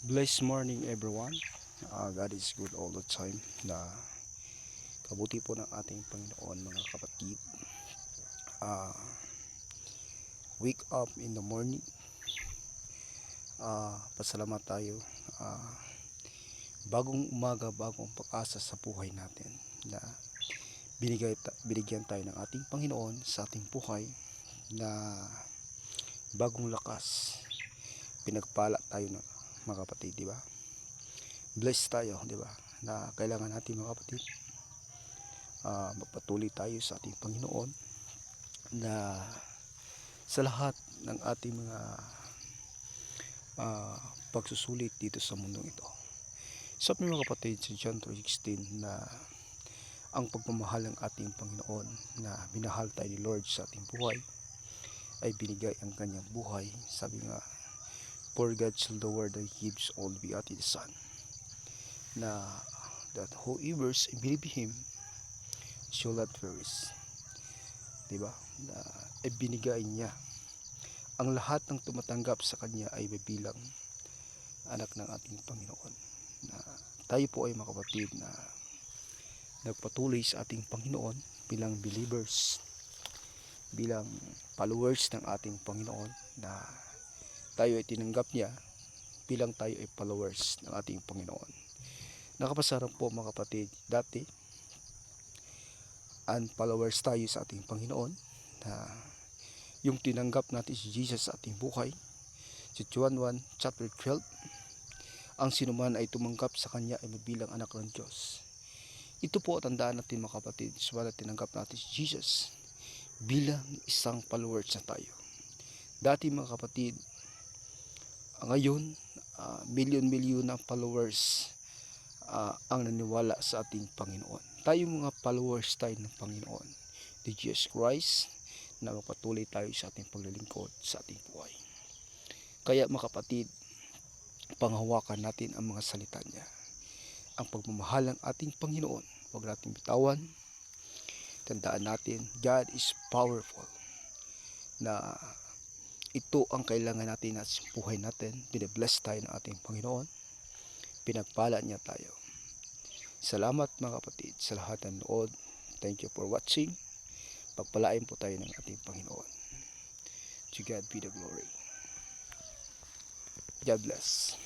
Blessed morning everyone. God is good all the time. Na kabuti po ng ating Panginoon mga kapatid. Uh, Wake up in the morning. Pasalamat tayo. Bagong umaga, bagong pag-asa sa buhay natin. Na binigyan tayo ng ating Panginoon sa ating buhay na bagong lakas. Pinagpala tayo ng mga kapatid, di ba? Blessed tayo, di ba? Na kailangan natin mga kapatid magpatuloy tayo sa ating Panginoon na sa lahat ng ating mga pagsusulit dito sa mundong ito. Sabi mga kapatid sa John 3:16 na ang pagmamahal ng ating Panginoon na minahal tayo ni Lord sa ating buhay ay binigay ang kanyang buhay. Sabi nga, for God so the world that He gives all begotten Son, na that whoever believe Him shall not perish. Diba? Na ibinigay niya ang lahat ng tumatanggap sa kanya ay bibilang anak ng ating Panginoon. Na tayo po ay mga kapatid na nagpatuloy sa ating Panginoon bilang believers, bilang followers ng ating Panginoon, na tayo ay tinanggap niya bilang tayo ay followers ng ating Panginoon. Nakapasarang po mga kapatid, dati followers tayo sa ating Panginoon, na yung tinanggap natin si Jesus sa ating buhay. Sa John 1 chapter 12, ang sinuman ay tumanggap sa kanya ay mabilang anak ng Diyos. Ito po tandaan natin mga kapatid, subalit tinanggap natin si Jesus bilang isang followers na tayo. Dati mga kapatid, ngayon milyon-milyon na followers ang naniwala sa ating Panginoon. Tayo mga followers tayo ng Panginoon, ni Jesus Christ, na magpatuloy tayo sa ating paglilingkod sa ating buhay. Kaya mga kapatid, panghawakan natin ang mga salita niya. Ang pagmamahal ng ating Panginoon, huwag natin bitawan. Tandaan natin, God is powerful, na ito ang kailangan natin sa buhay natin. Binabless tayo ng ating Panginoon, pinagpala niya tayo. Salamat mga kapatid sa lahat ng nood. Thank you for watching. Pagpalain po tayo ng ating Panginoon. To God be the glory. God bless.